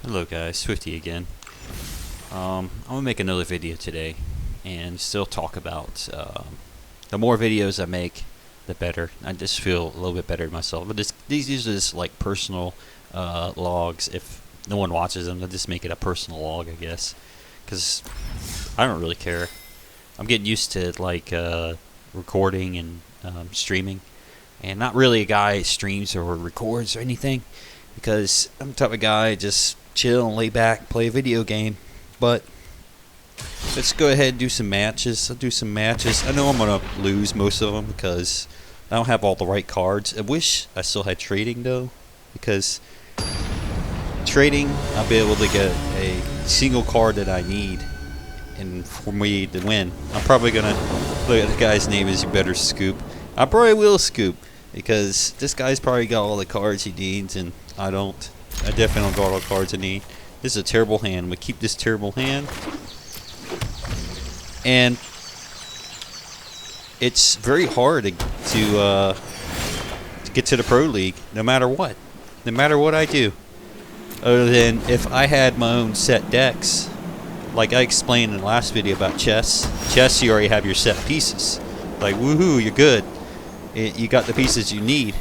Hello guys, Swifty again. I'm gonna make another video today and still talk about the more videos I make, the better. I just feel a little bit better myself. But these are just like personal logs. If no one watches them, I'll just make it a personal log, I guess. Because I don't really care. I'm getting used to like recording and streaming. And not really a guy streams or records or anything. Because I'm the type of guy just chill and lay back, play a video game. But let's go ahead and do some matches. I'll do some matches. I know I'm going to lose most of them because I don't have all the right cards. I wish I still had trading though, because trading I'll be able to get a single card that I need and for me to win. I'm probably going to look at the guy's name is You Better Scoop. I probably will scoop because this guy's probably got all the cards he needs and I don't. I definitely don't got all the cards I need. This is a terrible hand. We keep this terrible hand. And it's very hard to get to the Pro League no matter what. No matter what I do. Other than if I had my own set decks. Like I explained in the last video about chess. Chess, you already have your set pieces. Like, woohoo, you're good. You got the pieces you need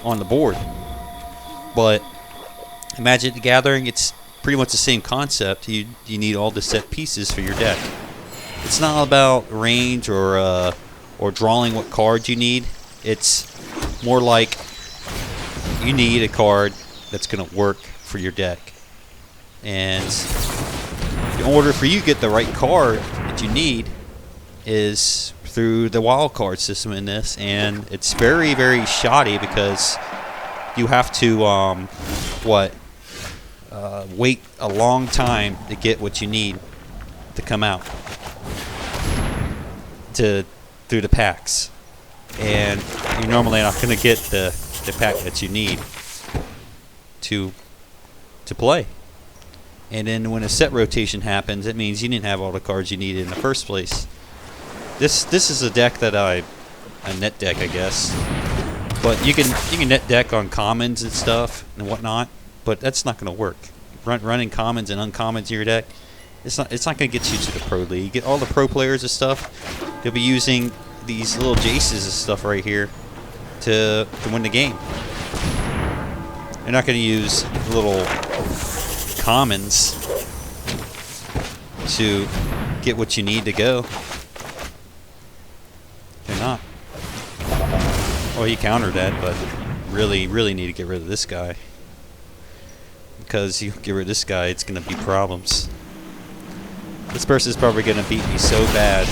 on the board. But Magic the Gathering, it's pretty much the same concept. You need all the set pieces for your deck. It's not about range or drawing what cards you need. It's more like you need a card that's going to work for your deck. And in order for you to get the right card that you need is through the wild card system in this, and it's very, very shoddy because you have to wait a long time to get what you need to come out through the packs, and you're normally not going to get the pack that you need to play. And then when a set rotation happens, it means you didn't have all the cards you needed in the first place. This is a deck that a net deck, I guess. But you can net deck on commons and stuff and whatnot, but that's not going to work. Running commons and uncommons in your deck, it's not going to get you to the Pro League. You get all the pro players and stuff. They'll be using these little Jaces and stuff right here to win the game. They're not going to use little commons to get what you need to go. They're not. Well, he countered that, but really need to get rid of this guy. Because you get rid of this guy, it's going to be problems. This person's probably going to beat me so bad.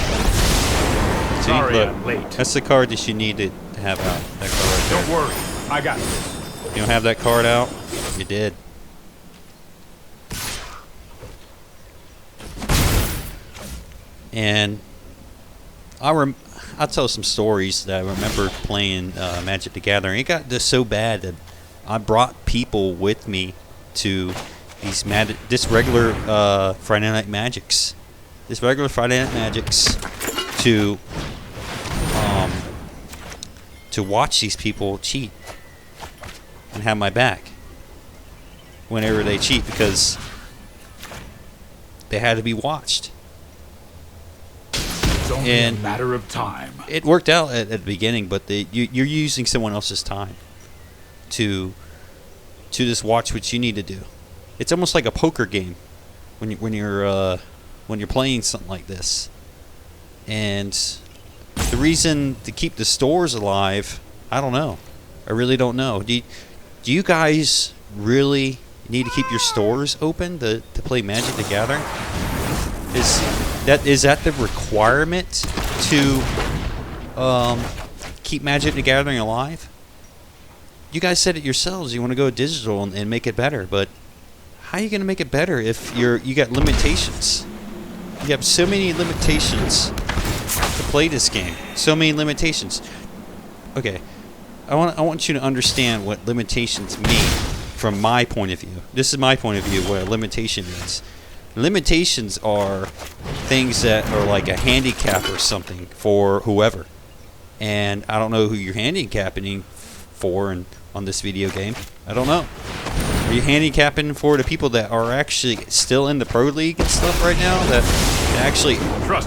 See, Sorry, look, I'm late. that's the card that you need to have out. That card right there. Don't worry, I got this. You don't have that card out? You did. And I'll tell some stories that I remember playing Magic the Gathering. It got just so bad that I brought people with me to these this regular Friday Night Magics. This regular Friday Night Magics to watch these people cheat and have my back whenever they cheat because they had to be watched. It's only a matter of time. It worked out at the beginning, but you're using someone else's time to just watch what you need to do. It's almost like a poker game when you're playing something like this. And the reason to keep the stores alive, I don't know. I really don't know. Do you guys really need to keep your stores open to play Magic the Gathering? Is that the requirement to keep Magic the Gathering alive? You guys said it yourselves. You want to go digital and make it better, but how are you going to make it better if you got limitations? You have so many limitations to play this game. So many limitations. Okay, I want you to understand what limitations mean from my point of view. This is my point of view of what a limitation is. Limitations are things that are like a handicap or something for whoever. And I don't know who you're handicapping for on this video game. I don't know. you handicapping for the people that are actually still in the pro league and stuff right now that actually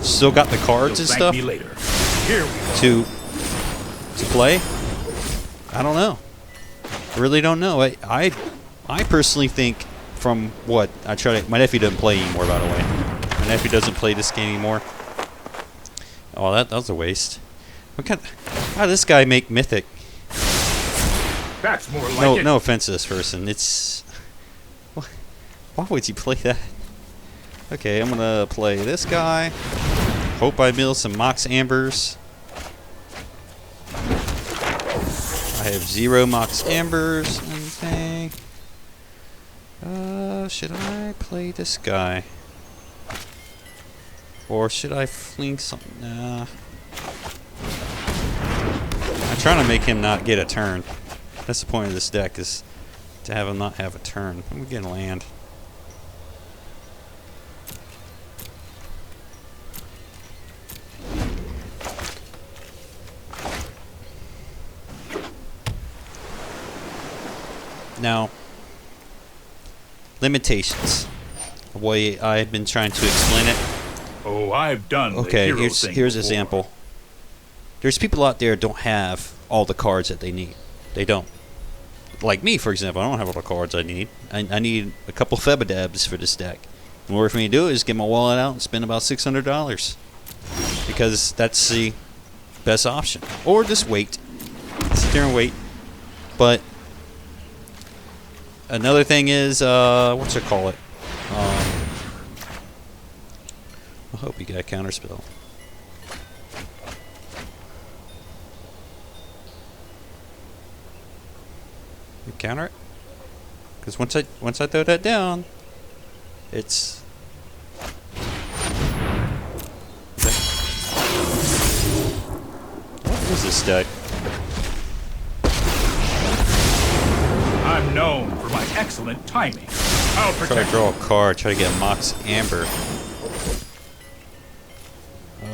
still got the cards and stuff to play? I don't know. I really don't know. I personally think from what I try to. My nephew doesn't play anymore, by the way. My nephew doesn't play this game anymore. Oh, that was a waste. How did this guy make mythic? That's more like it. No offense to this person. It's why would you play that? Okay, I'm gonna play this guy. Hope I mill some Mox Ambers. I have 0 Mox Ambers. Anything? Should I play this guy? Or should I fling something? Nah. I'm trying to make him not get a turn. That's the point of this deck, is to have him not have a turn. I'm getting land. Now, limitations. The way I've been trying to explain it. Oh, I've done Okay, the hero thing here's an before. example. There's people out there that don't have all the cards that they need. They don't. Like me, for example, I don't have all the cards I need. I need a couple Febadabs for this deck. In order for me to do it is get my wallet out and spend about $600. Because that's the best option. Or just wait. Sit there and wait. But another thing is, what's it call it? I hope you got a counterspell. You counter it? Because once I throw that down, it's what is this deck? I'm known for my excellent timing. I'll Try protect to draw a card. Try to get a Mox Amber.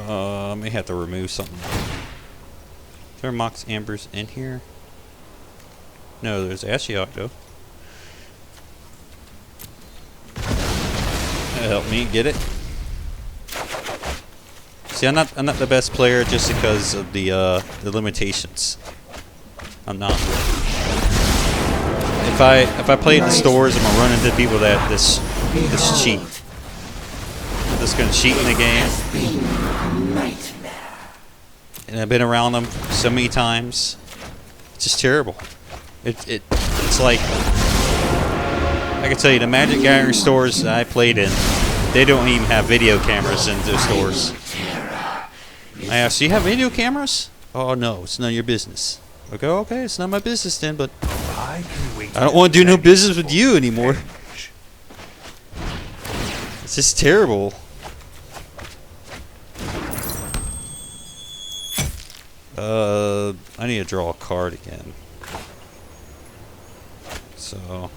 I may have to remove something. Is there Mox Ambers in here? No, there's Ashiok though. That'll help me get it. See, I'm not the best player just because of the limitations. I'm not. If I play in the stores, I'm gonna run into people that this cheat. That's gonna cheat in the game. And I've been around them so many times. It's just terrible. It's like, I can tell you, the Magic Gathering stores that I played in, they don't even have video cameras in those stores. I asked, do you have video cameras? Oh no, it's none of your business. Okay, it's not my business then, but I don't want to do no business with you anymore. It's just terrible. I need to draw a card again. So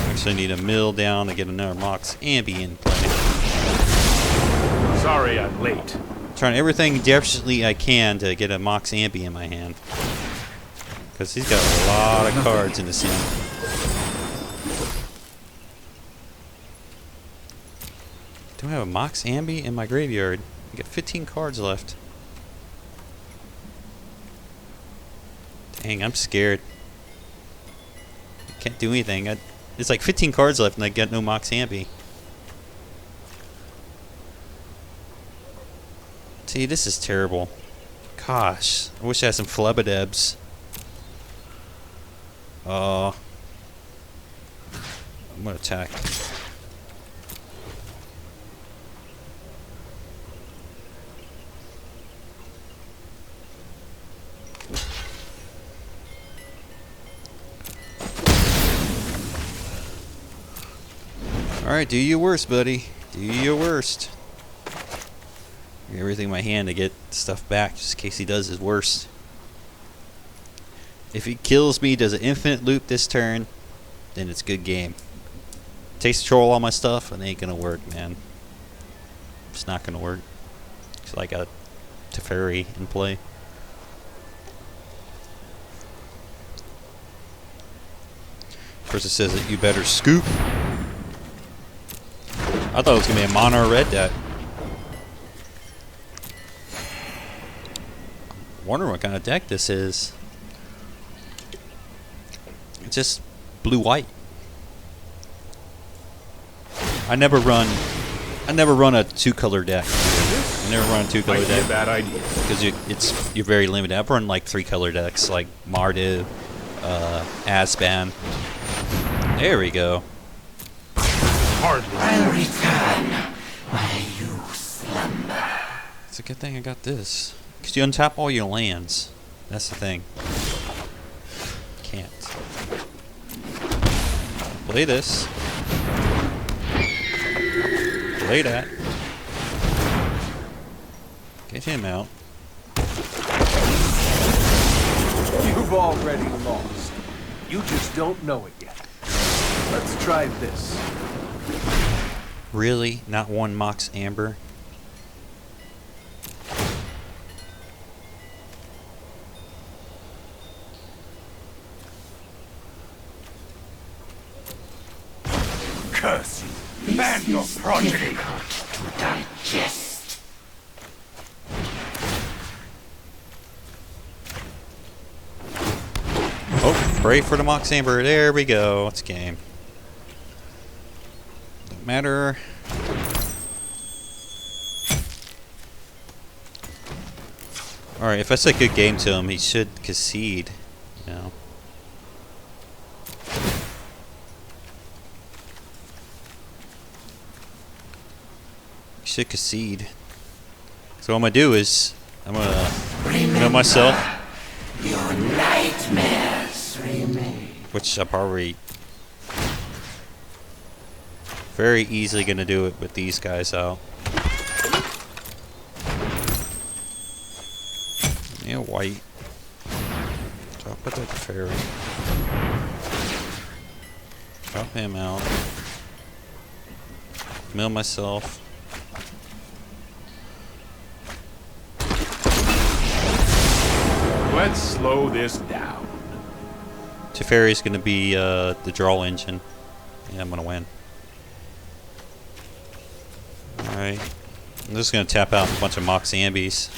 actually need a mill down to get another Mox Ambi in play. Sorry I'm late. Trying everything desperately I can to get a Mox Ambi in my hand. Because he's got a lot of cards in his hand. Do I have a Mox Ambi in my graveyard? I got 15 cards left. Dang, I'm scared. Can't do anything. It's like 15 cards left and I got no Mox Ambi. See, this is terrible. Gosh, I wish I had some Flebadebs. I'm gonna attack. Alright, do your worst, buddy. Do your worst. Get everything in my hand to get stuff back, just in case he does his worst. If he kills me, does an infinite loop this turn, then it's good game. Takes control of all my stuff, and it ain't gonna work, man. It's not gonna work. It's like a Teferi in play. First it says that you better scoop. I thought it was going to be a mono or red deck. Wondering what kind of deck this is. It's just blue-white. I never run a two-color deck. I never run a two-color Might be deck a bad idea. because you're very limited. I've run like three-color decks, like Mardu, Asban. There we go. Hardly. I'll return while you slumber. It's a good thing I got this. Because you untap all your lands. That's the thing. Can't. Play this. Play that. Get him out. You've already lost. You just don't know it yet. Let's try this. Really? Not one Mox Amber? Curse you. And your progeny. Difficult to digest. Oh, pray for the Mox Amber. There we go. It's game. Don't matter. Alright, if that's a good game to him, he should concede. You know. He should concede. So what I'm gonna do is I'm gonna know myself. Your nightmares remain. Which I'm probably very easily gonna do it with these guys out. Yeah, white. Drop it at the fairy. Drop him out. Mill myself. Let's slow this down. Teferi's gonna be the draw engine. Yeah, I'm gonna win. Alright. I'm just gonna tap out a bunch of Mox Ambies.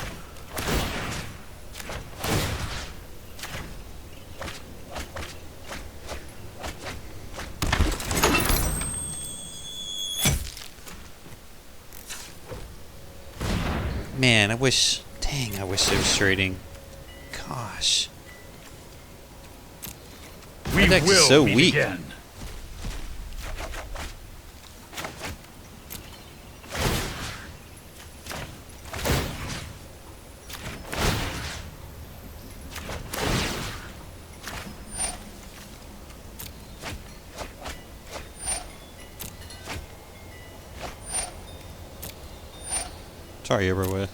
Man, I wish there was trading. Gosh. We That deck is will so meet weak. again. Sorry, everywhere.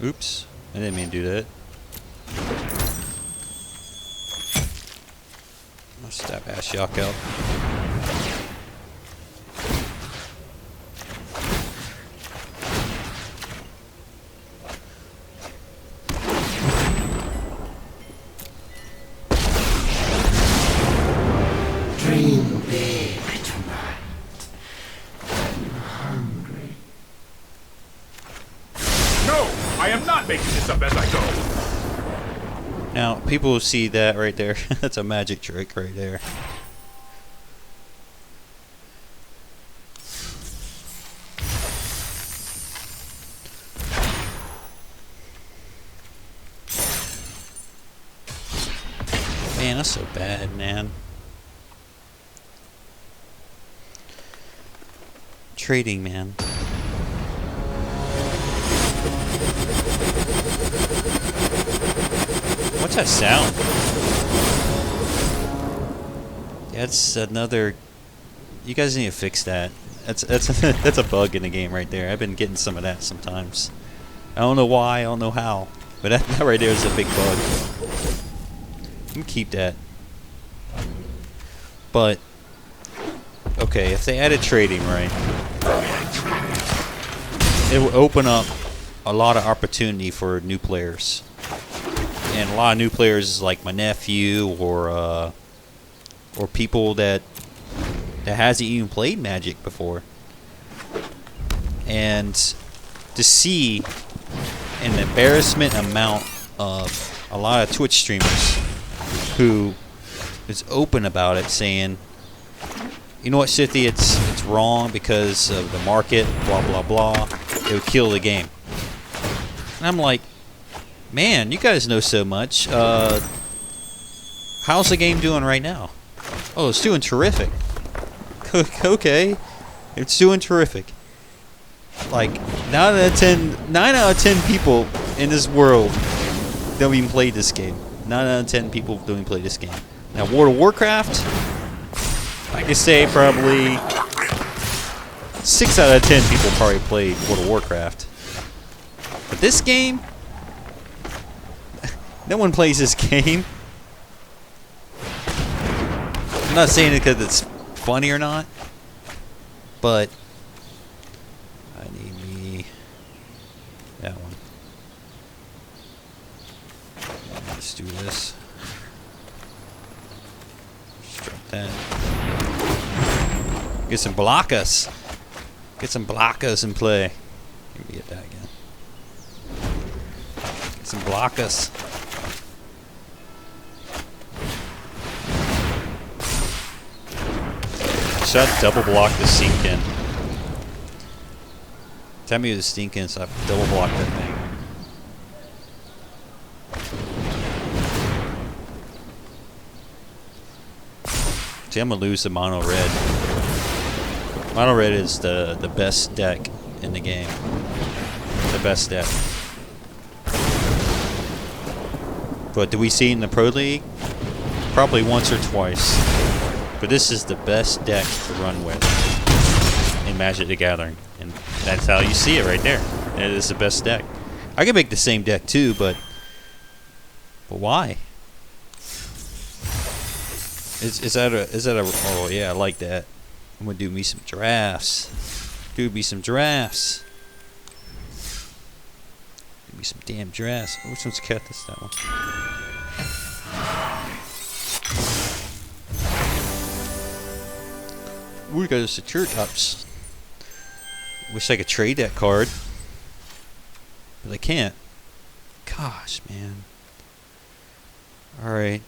Oops. I didn't mean to do that. I'll stab Ashiok out. Dream big tonight. I'm hungry. No, I am not making this up as I go. Now, people will see that right there. That's a magic trick right there. Man, that's so bad, man. Trading, man. What's that sound? That's another. You guys need to fix that. That's that's a bug in the game right there. I've been getting some of that sometimes. I don't know why. I don't know how. But that right there is a big bug. I'm gonna keep that. But okay, if they added trading right, it will open up a lot of opportunity for new players. and a lot of new players like my nephew or people that hasn't even played Magic before, and to see an embarrassment amount of a lot of Twitch streamers who is open about it, saying, you know what, Sithy, it's wrong because of the market, blah blah blah. It would kill the game. And I'm like, man, you guys know so much. How's the game doing right now? Oh, it's doing terrific. Okay, it's doing terrific. Like 9 out of 10 people in this world don't even play this game. 9 out of 10 people don't even play this game. Now, World of Warcraft, I could say probably 6 out of 10 people probably played World of Warcraft. But this game, no one plays this game. I'm not saying it because it's funny or not, but I need me that one. Let's do this. Just drop that. Get some blockers. Get some blockers in play. Let me get that again. Get some blockers. Should I double block the sink in? Tell me the stink in, so I double block that thing. See, I'm gonna lose the mono red. Mono red is the best deck in the game. The best deck. But do we see it in the Pro League? Probably once or twice. But this is the best deck to run with in Magic the Gathering. And that's how you see it right there. It is the best deck. I could make the same deck too, but why? Is that a oh yeah, I like that. I'm gonna do me some drafts. Do me some drafts. Do me some damn drafts. Which one's Cactus? That one. We got a secure ups. Wish I could trade that card, but I can't. Gosh, man. Alright.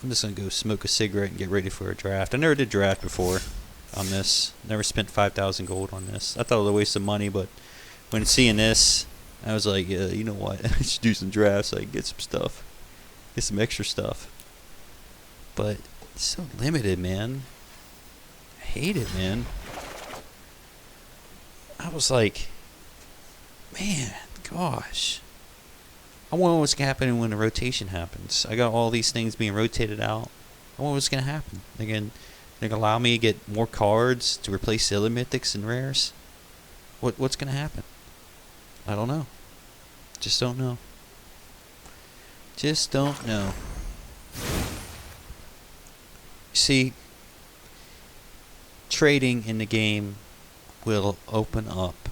I'm just gonna go smoke a cigarette and get ready for a draft. I never did draft before on this. Never spent 5,000 gold on this. I thought it was a waste of money, but when seeing this, I was like, you know what? I should do some drafts so I can get some stuff. Get some extra stuff. But it's so limited, man. I hate it, man. I was like, man, gosh. I wonder what's going to happen when the rotation happens. I got all these things being rotated out. I wonder what's going to happen. They're going to allow me to get more cards to replace the other mythics and rares? What's going to happen? I don't know. Just don't know. Just don't know. See, trading in the game will open up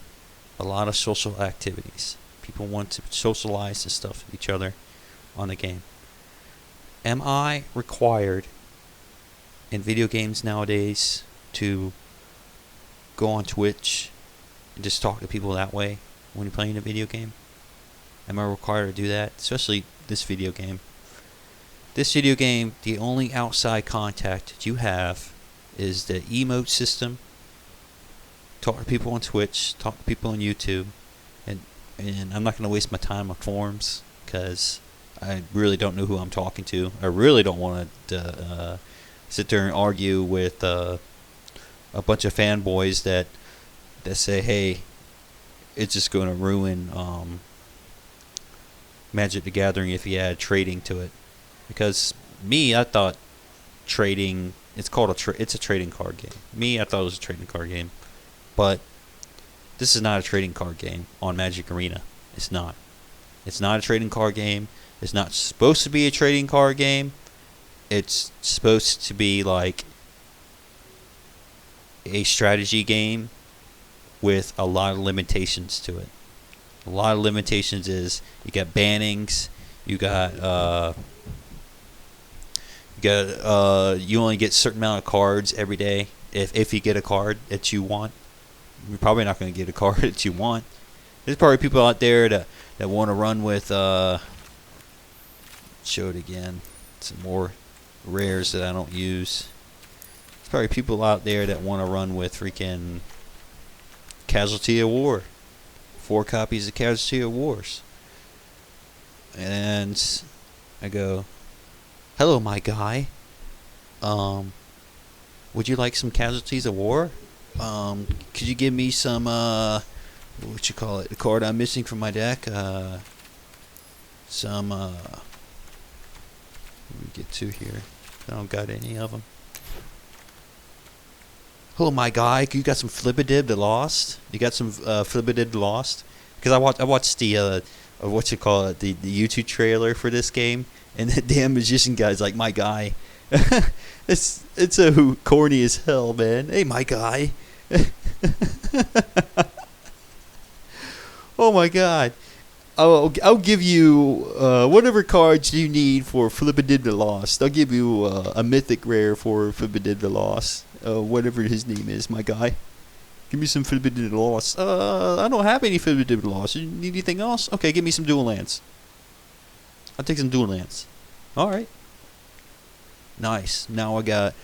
a lot of social activities. People want to socialize and stuff with each other on the game. Am I required in video games nowadays to go on Twitch and just talk to people that way when you're playing a video game? Am I required to do that? Especially this video game. This video game, the only outside contact that you have is the emote system. Talk to people on Twitch, talk to people on YouTube, and I'm not going to waste my time on forums because I really don't know who I'm talking to. I really don't want to sit there and argue with a bunch of fanboys that say, hey, it's just going to ruin Magic the Gathering if you add trading to it. Because me, I thought trading, it's a trading card game. Me, I thought it was a trading card game. But this is not a trading card game on Magic Arena. It's not. It's not a trading card game. It's not supposed to be a trading card game. It's supposed to be like a strategy game with a lot of limitations to it. A lot of limitations is you got bannings, you you only get a certain amount of cards every day if you get a card that you want. You're probably not going to get a card that you want. There's probably people out there that want to run with show it again. Some more rares that I don't use. There's probably people out there that want to run with freaking Casualty of War. 4 copies of Casualty of Wars. And I go, hello, my guy. Would you like some Casualties of War? Could you give me some, what you call it, the card I'm missing from my deck? Let me get to here. I don't got any of them. Hello, my guy. You got some Flibidib the Lost? You got some Flibidib the Lost? Because I watched the what you call it, the YouTube trailer for this game, and the damn magician guy's like, my guy. it's so corny as hell, man. Hey, my guy. Oh my god. I'll give you whatever cards you need for Flibidib the Lost. I'll give you a mythic rare for Flibidib the Lost. Whatever his name is, my guy. Give me some Flibidib the Lost. I don't have any Flibidib the Lost. You need anything else? Okay, give me some dual lands. I'll take some dual lands. Alright. Nice. Now I got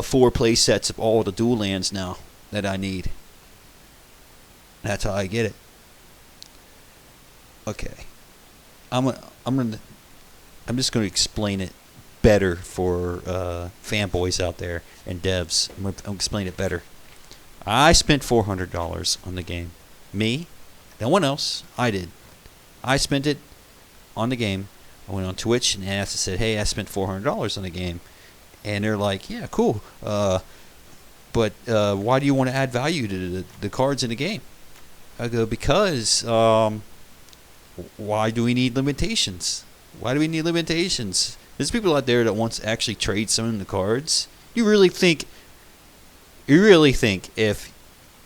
4 play sets of all the dual lands now that I need. That's how I get it. Okay. I'm just gonna explain it better for fanboys out there and devs. I'm gonna explain it better. I spent $400 on the game. Me? No one else. I did. I spent it on the game. I went on Twitch and asked and said, hey, I spent $400 on the game. And they're like, yeah, cool. But why do you want to add value to the cards in the game? I go, because why do we need limitations? Why do we need limitations? There's people out there that wants to actually trade some of the cards. You really think if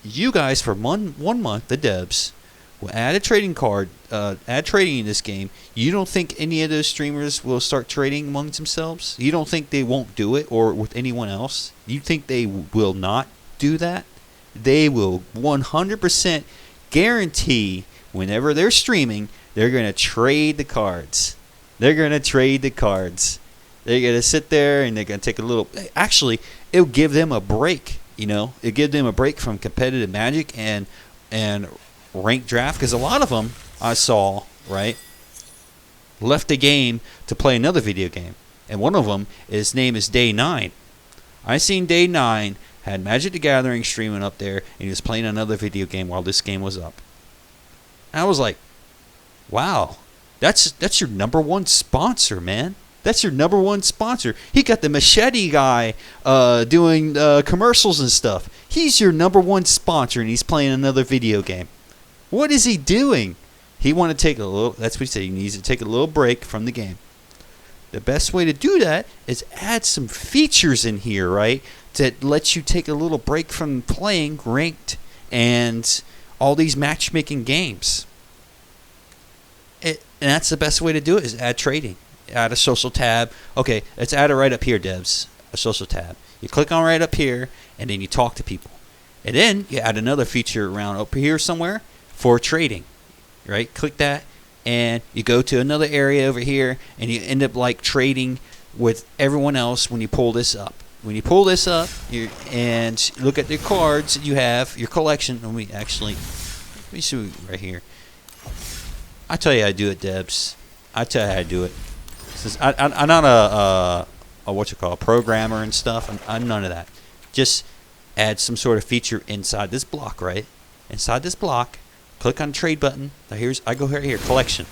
you guys for one month, the devs, will add a trading card, add trading in this game, you don't think any of those streamers will start trading amongst themselves? You don't think they won't do it, or with anyone else? You think they will not do that? They will 100% guarantee whenever they're streaming, they're going to trade the cards. They're going to trade the cards. They're going to sit there and they're going to take a little... Actually, it'll give them a break, you know? It'll give them a break from competitive Magic and ranked draft. Because a lot of them, I saw, right, left the game to play another video game. And one of them, his name is Day 9. I seen Day 9 had Magic the Gathering streaming up there, and he was playing another video game while this game was up. And I was like, wow, that's your number one sponsor, man. That's your number one sponsor. He got the machete guy doing commercials and stuff. He's your number one sponsor, and he's playing another video game. What is he doing? He want to take a little, that's what he said, he needs to take a little break from the game. The best way to do that is add some features in here, right, that lets you take a little break from playing ranked and all these matchmaking games. And that's the best way to do it, is add trading. Add a social tab. Okay, let's add it right up here, devs. A social tab. You click on right up here, and then you talk to people. And then you add another feature around up here somewhere for trading. Right? Click that, and you go to another area over here, and you end up like trading with everyone else when you pull this up. When you pull this up, and look at the cards that you have, your collection. Let me see right here. I tell you how to do it, devs. I tell you how to do it. I'm not a programmer and stuff. I'm none of that. Just add some sort of feature inside this block, right? Inside this block, click on the trade button. Now I go right here, collection.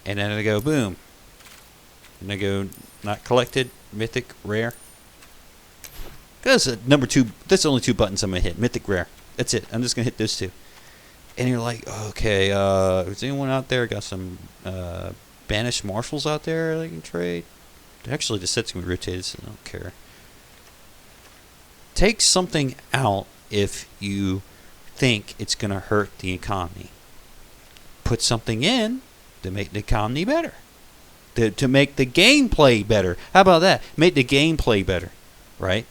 And then I go boom. And I go not collected, mythic, rare. That's number 2. That's the only 2 buttons I'm gonna hit. Mythic, rare. That's it. I'm just gonna hit those 2. And you're like, okay, is anyone out there got some banished marshals out there they can trade? Actually, the set's gonna be rotated, so I don't care. Take something out if you think it's gonna hurt the economy. put something in to make the economy better. To make the gameplay better. How about that? Make the gameplay better, right?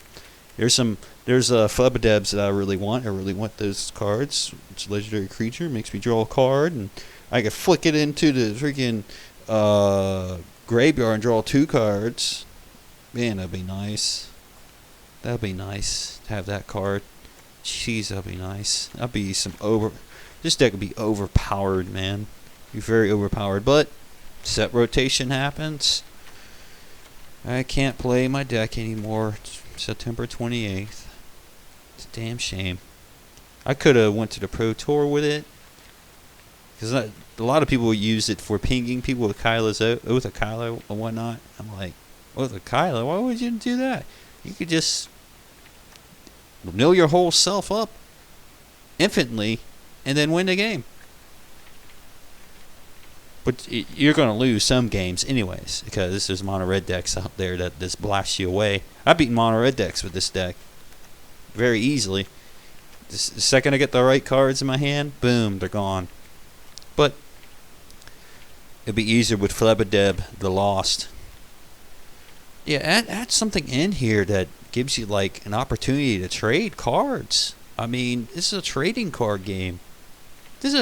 There's Flubadebs that I really want. I really want those cards. It's a legendary creature. Makes me draw a card, and I can flick it into the freaking graveyard and draw 2 cards. Man, that'd be nice. That'd be nice to have that card. Jeez, that'd be nice. That'd be this deck would be overpowered, man. Be very overpowered. But set rotation happens. I can't play my deck anymore. It's September 28th. It's a damn shame. I could have went to the Pro Tour with it. Because a lot of people use it for pinging people with Kyla's with a Kyla and whatnot. I'm like, with a Kyla? Why would you do that? You could just know your whole self up infinitely and then win the game. But you're going to lose some games anyways, because there's mono red decks out there that just blast you away. I've beaten mono red decks with this deck very easily. The second I get the right cards in my hand, boom, they're gone. But it'd be easier with Flebadeb, the Lost. Yeah, add something in here that gives you like an opportunity to trade cards. I mean, this is a trading card game. This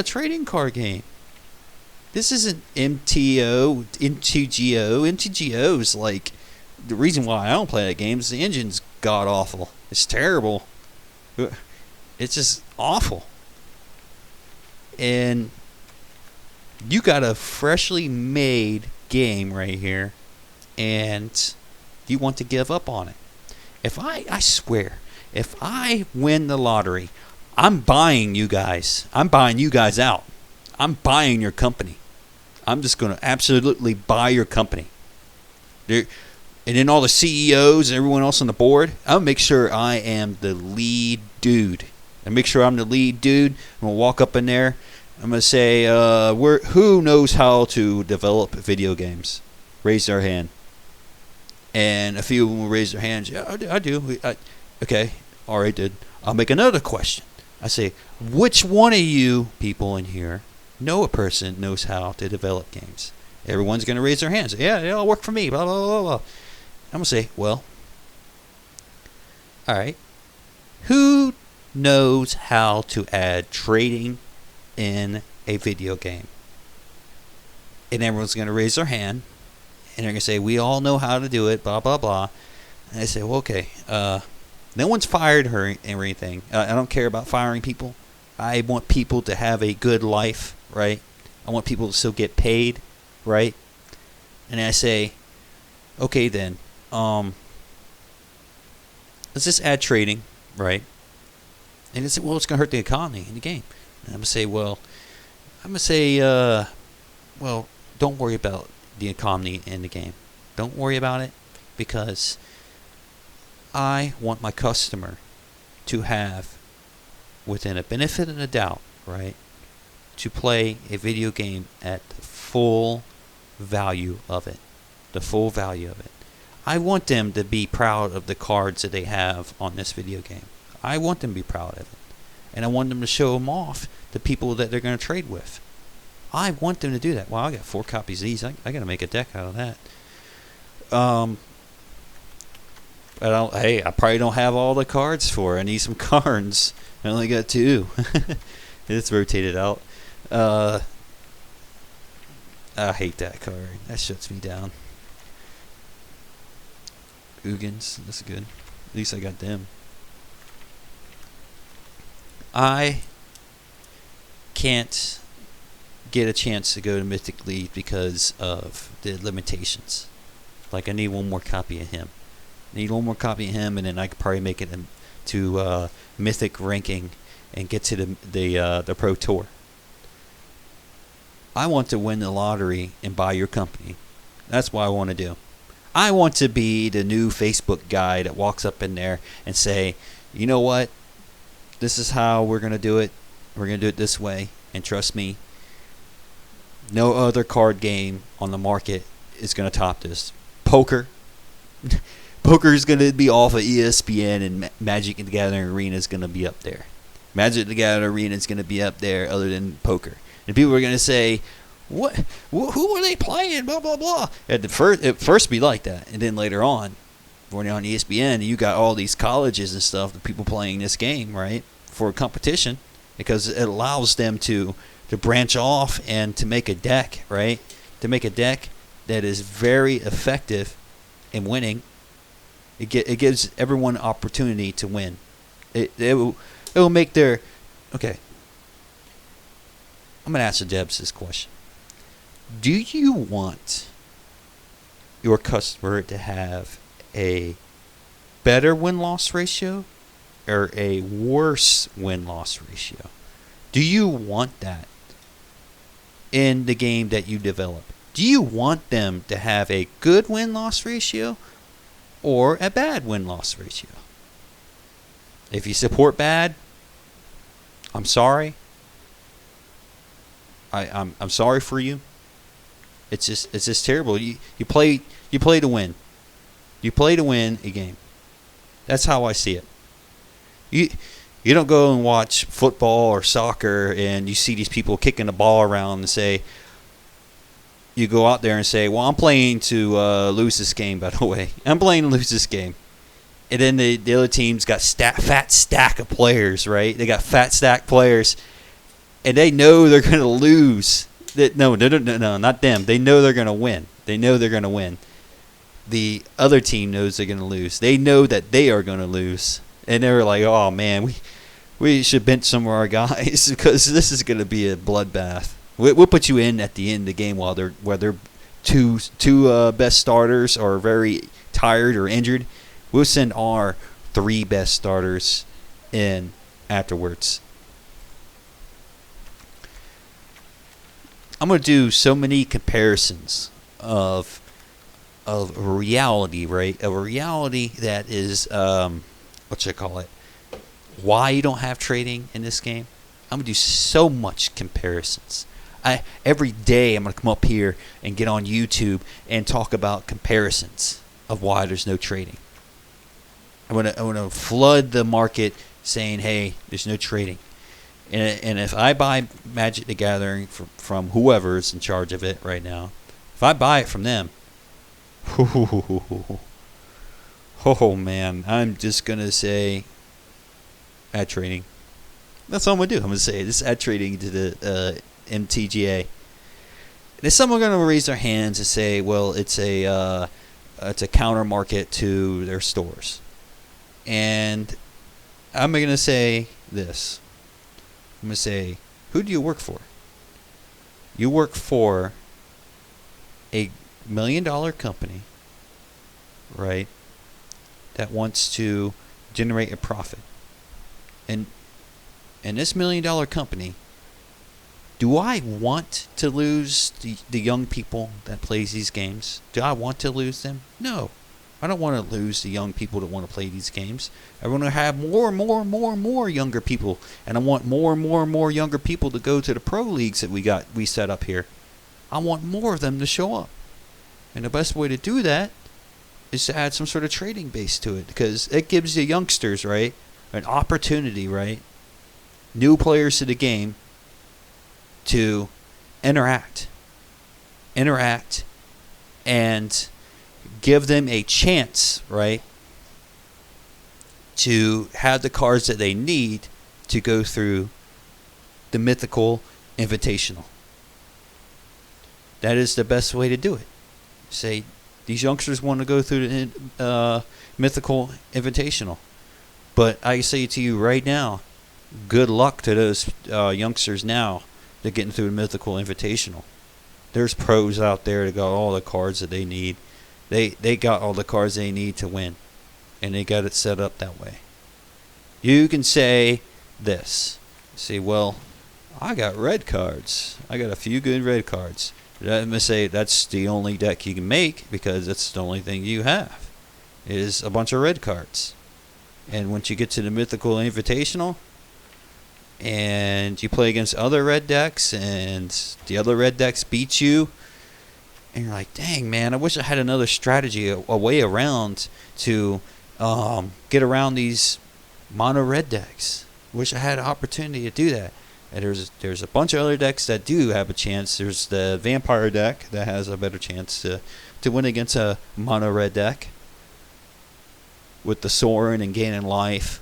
isn't MTO, MTGO. MTGO is like, the reason why I don't play that game is the engine's god awful. It's terrible. It's just awful. And you got a freshly made game right here, and you want to give up on it. I swear, if I win the lottery, I'm buying you guys. I'm buying you guys out. I'm buying your company. I'm just going to absolutely buy your company. And then all the CEOs and everyone else on the board, I'll make sure I am the lead dude. And make sure I'm the lead dude. I'm going to walk up in there. I'm going to say, who knows how to develop video games? Raise their hand. And a few of them will raise their hands. Yeah, I do. Okay. All right, dude. I'll make another question. I say, which one of you people in here know a person knows how to develop games? Everyone's going to raise their hands. Yeah, it'll work for me. Blah, blah, blah, blah. I'm going to say, well, all right. Who knows how to add trading in a video game? And everyone's going to raise their hand. And they're going to say, we all know how to do it, blah, blah, blah. And I say, well, okay. No one's fired her or anything. I don't care about firing people. I want people to have a good life, right? I want people to still get paid, right? And I say, okay then, let's just add trading, right? And they say, well, it's going to hurt the economy in the game. And I'm going to say, well, don't worry about the economy in the game. Don't worry about it, because I want my customer to have, within a benefit and a doubt, right, to play a video game at the full value of it. The full value of it. I want them to be proud of the cards that they have on this video game. I want them to be proud of it. And I want them to show them off to people that they're going to trade with. I want them to do that. Wow, I got 4 copies of these. I got to make a deck out of that. I probably don't have all the cards for it. I need some cards. I only got 2. It's rotated out. I hate that card. That shuts me down. Ugins, that's good. At least I got them. I can't get a chance to go to Mythic League because of the limitations. Like, I need one more copy of him. And then I could probably make it to Mythic ranking and get to the Pro Tour. I want to win the lottery and buy your company. That's what I want to do. I want to be the new Facebook guy that walks up in there and say, you know what? This is how we're going to do it. We're going to do it this way. And trust me, no other card game on the market is going to top this. Poker. Poker is going to be off of ESPN, and Magic the Gathering Arena is going to be up there. Magic the Gathering Arena is going to be up there other than poker. And people are going to say, what? Who are they playing? Blah, blah, blah. At first be like that. And then later on, when you're on ESPN, you got all these colleges and stuff, the people playing this game, right, for competition, because it allows them to branch off and to make a deck, right, to make a deck that is very effective in winning. It gives everyone an opportunity to win. It will make their... Okay. I'm going to ask the Debs this question. Do you want your customer to have a better win-loss ratio or a worse win-loss ratio? Do you want that in the game that you develop? Do you want them to have a good win-loss ratio or a bad win-loss ratio? If you support bad, I'm sorry. I'm sorry for you. It's just terrible. You play to win. You play to win a game. That's how I see it. You don't go and watch football or soccer and you see these people kicking the ball around and say, you go out there and say, well, I'm playing to lose this game, by the way. I'm playing to lose this game. And then the other team's got fat stack of players, right? They got fat stack players. And they know they're going to lose. No, not them. They know they're going to win. They know they're going to win. The other team knows they're going to lose. They know that they are going to lose. And they're like, oh, man, we should bench some of our guys because this is going to be a bloodbath. We'll put you in at the end of the game while their two best starters are very tired or injured. We'll send our 3 best starters in afterwards. I'm going to do so many comparisons of reality, right? A reality that is, why you don't have trading in this game. I'm going to do so much comparisons. Every day I'm going to come up here and get on YouTube and talk about comparisons of why there's no trading. I'm going to flood the market saying, hey, there's no trading. And if I buy Magic the Gathering from whoever's in charge of it right now, if I buy it from them, oh man, I'm just going to say ad trading. That's all I'm going to do. I'm going to say this ad trading to the MTGA. And then someone going to raise their hands and say, well, it's a counter market to their stores. And I'm going to say this. I'm going to say, who do you work for? You work for a $1 million company, right, that wants to generate a profit. And this $1 million company, do I want to lose the young people that plays these games? Do I want to lose them? No. I don't want to lose the young people that want to play these games. I want to have more and more younger people, and I want more and more younger people to go to the pro leagues that we set up here. I want more of them to show up, and the best way to do that is to add some sort of trading base to it, because it gives the youngsters, right, an opportunity, right, new players to the game to interact, and give them a chance, right, to have the cards that they need to go through the Mythical Invitational. That is the best way to do it. Say, these youngsters want to go through the Mythical Invitational. But I say to you right now, good luck to those youngsters now that are getting through the Mythical Invitational. There's pros out there that got all the cards that they need. They got all the cards they need to win, and they got it set up that way. You can say this. Say, well, I got red cards. I got a few good red cards. I'm going to say that's the only deck you can make because that's the only thing you have is a bunch of red cards. And once you get to the Mythical Invitational and you play against other red decks and the other red decks beat you, and you're like, dang, man, I wish I had another strategy, a way around to get around these mono red decks. Wish I had an opportunity to do that. And there's a bunch of other decks that do have a chance. There's the Vampire deck that has a better chance to win against a mono red deck with the Sorin and gaining life.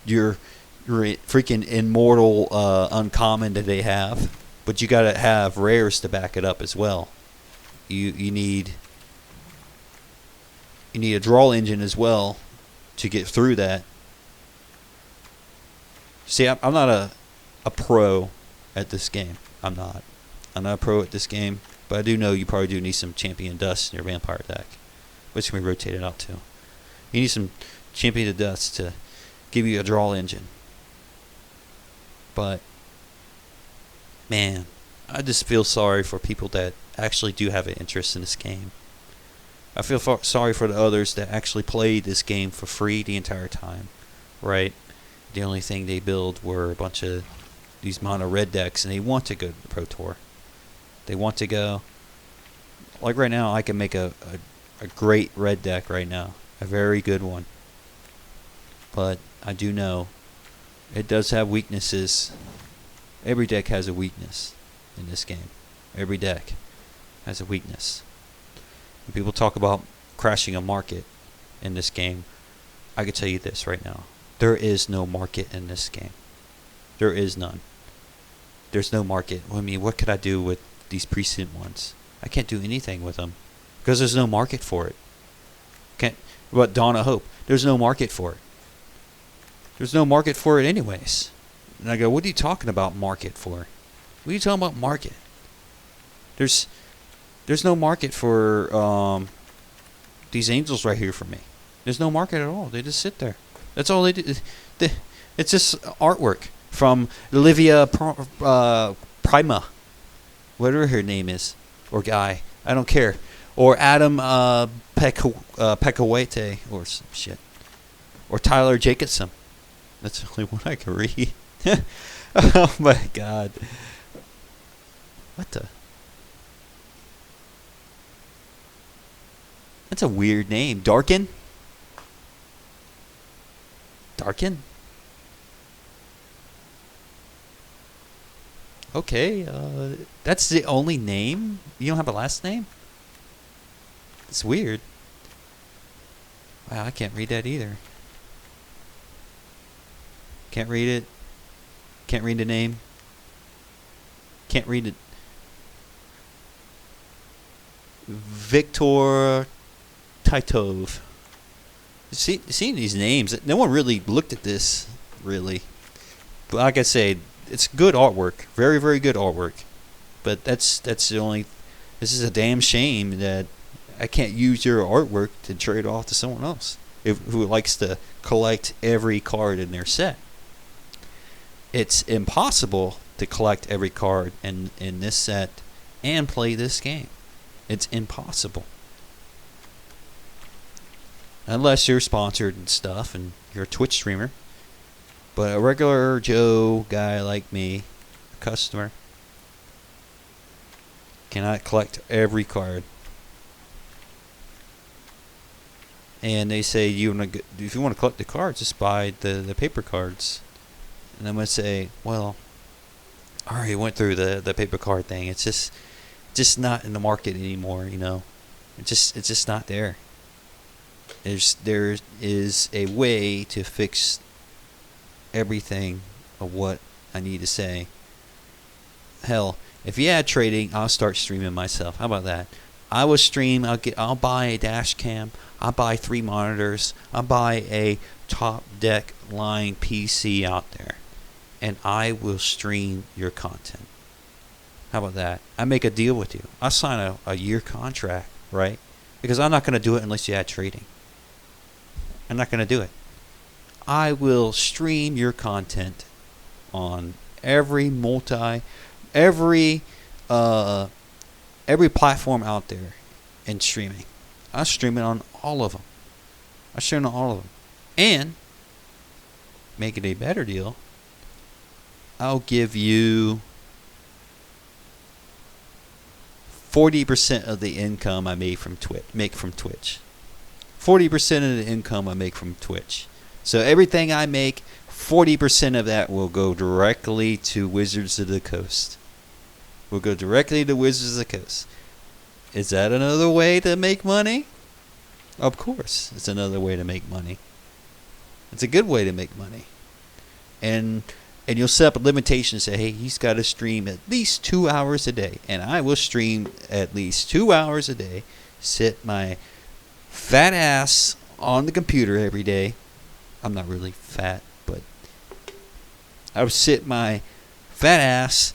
Your freaking immortal uncommon that they have, but you gotta have rares to back it up as well. You need a draw engine as well to get through that. See, I'm not a pro at this game. I'm not a pro at this game, but I do know you probably do need some Champion Dust in your Vampire deck, which can be rotated out too. You need some Champion Dust to give you a draw engine. But, man, I just feel sorry for people that actually do have an interest in this game. I feel sorry for the others that actually played this game for free the entire time, right? The only thing they build were a bunch of these mono red decks, and they want to go to the Pro Tour. They want to go. Like right now, I can make a great red deck right now. A very good one. But I do know it does have weaknesses. Every deck has a weakness in this game. Every deck has a weakness. When people talk about crashing a market in this game, I can tell you this right now. There is no market in this game. There is none. There's no market. I mean, what could I do with these Precinct ones? I can't do anything with them because there's no market for it. But Dawn of Hope, there's no market for it. There's no market for it anyways. And I go, what are you talking about market for? What are you talking about market? There's no market for these angels right here for me. There's no market at all. They just sit there. That's all they do. It's just artwork from Olivia Prima, whatever her name is, or guy. I don't care. Or Adam Pekawete, or some shit. Or Tyler Jacobson. That's the only one I can read. Oh my god. What the? That's a weird name. Darkin? Darkin? Okay, that's the only name? You don't have a last name? It's weird. Wow, I can't read that either. Can't read it. Can't read the name. Can't read it. Victor Titov. Seeing these names, no one really looked at this, really. But like I say, it's good artwork. Very, very good artwork. But that's the only... This is a damn shame that I can't use your artwork to trade off to someone else who likes to collect every card in their set. It's impossible to collect every card in this set and play this game. It's impossible. Unless you're sponsored and stuff and you're a Twitch streamer. But a regular Joe guy like me, a customer, cannot collect every card. And they say if you want to collect the cards, just buy the paper cards. And I'm going to say, well, I already went through the paper card thing. It's just not in the market anymore, you know. It's just not there. There is a way to fix everything of what I need to say. Hell, if you add trading, I'll start streaming myself. How about that? I will stream. I'll buy a dash cam. I'll buy 3 monitors. I'll buy a top deck line PC out there, and I will stream your content. How about that? I make a deal with you. I sign a year contract, right? Because I'm not going to do it unless you add trading. I'm not going to do it. I will stream your content on every platform out there in streaming. I stream it on all of them. I stream on all of them. And make it a better deal. I'll give you 40% of the income I make from Twitch. 40% of the income I make from Twitch. So everything I make, 40% of that will go directly to Wizards of the Coast. Will go directly to Wizards of the Coast. Is that another way to make money? Of course, it's another way to make money. It's a good way to make money. And you'll set up a limitation and say, hey, he's got to stream at least 2 hours a day. And I will stream at least 2 hours a day. Sit my fat ass on the computer every day. I'm not really fat, but I would sit my fat ass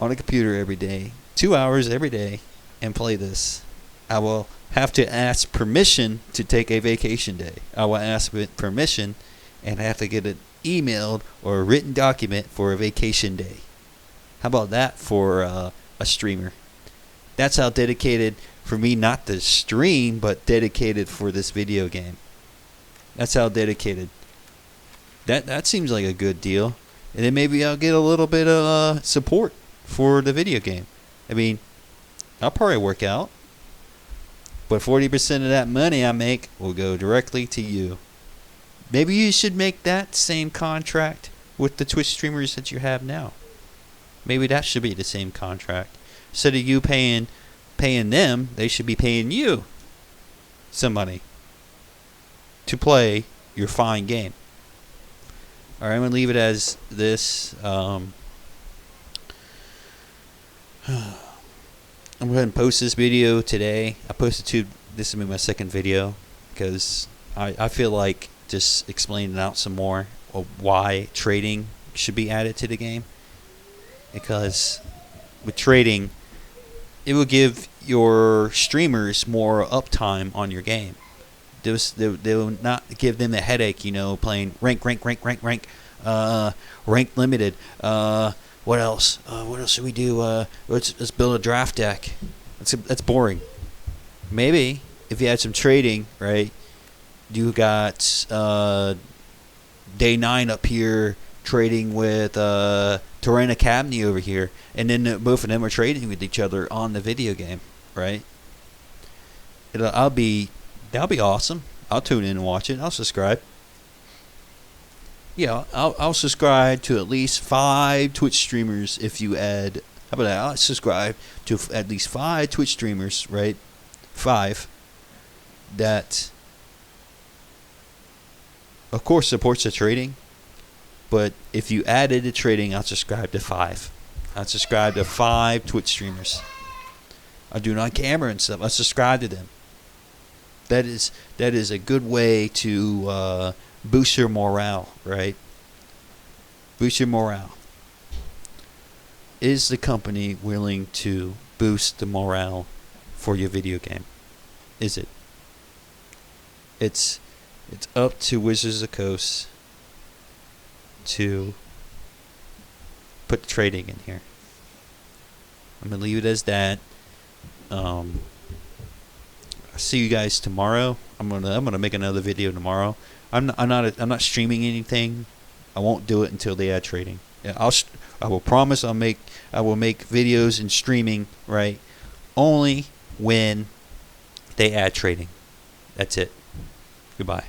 on a computer every day, 2 hours every day, and play this. I will have to ask permission to take a vacation day. I will ask permission and have to get it emailed or a written document for a vacation day. How about that for a streamer? That's how dedicated for me, not to stream, but dedicated for this video game. That's how dedicated. That seems like a good deal. And then maybe I'll get a little bit of support for the video game. I mean, I'll probably work out. But 40% of that money I make will go directly to you. Maybe you should make that same contract with the Twitch streamers that you have now. Maybe that should be the same contract. Instead of you paying them, they should be paying you some money to play your fine game. Alright, I'm going to leave it as this. I'm going to go ahead and post this video today. I posted two. This will be my second video because I feel like just explaining out some more of why trading should be added to the game. Because with trading, it will give your streamers more uptime on your game. They will not give them a headache, playing rank limited. What else? What else should we do? Let's build a draft deck. That's boring. Maybe if you had some trading, right? You got day 9 up here trading with Terrain Academy over here, and then both of them are trading with each other on the video game, right? That'll be awesome. I'll tune in and watch it. I'll subscribe. Yeah, I'll subscribe to at least 5 Twitch streamers if you add. How about that? I'll subscribe to at least 5 Twitch streamers, right? 5 that, of course, supports the trading. But if you added the trading, I'll subscribe to 5. I'll subscribe to 5 Twitch streamers. I'll do it on camera and stuff. I'll subscribe to them. That is a good way to boost your morale, right? Boost your morale. Is the company willing to boost the morale for your video game? Is it? It's up to Wizards of the Coast to put the trading in here. I'm gonna leave it as that. I'll see you guys tomorrow. I'm gonna make another video tomorrow. I'm not streaming anything. I won't do it until they add trading. I will promise I will make videos and streaming, right, only when they add trading. That's it. Goodbye.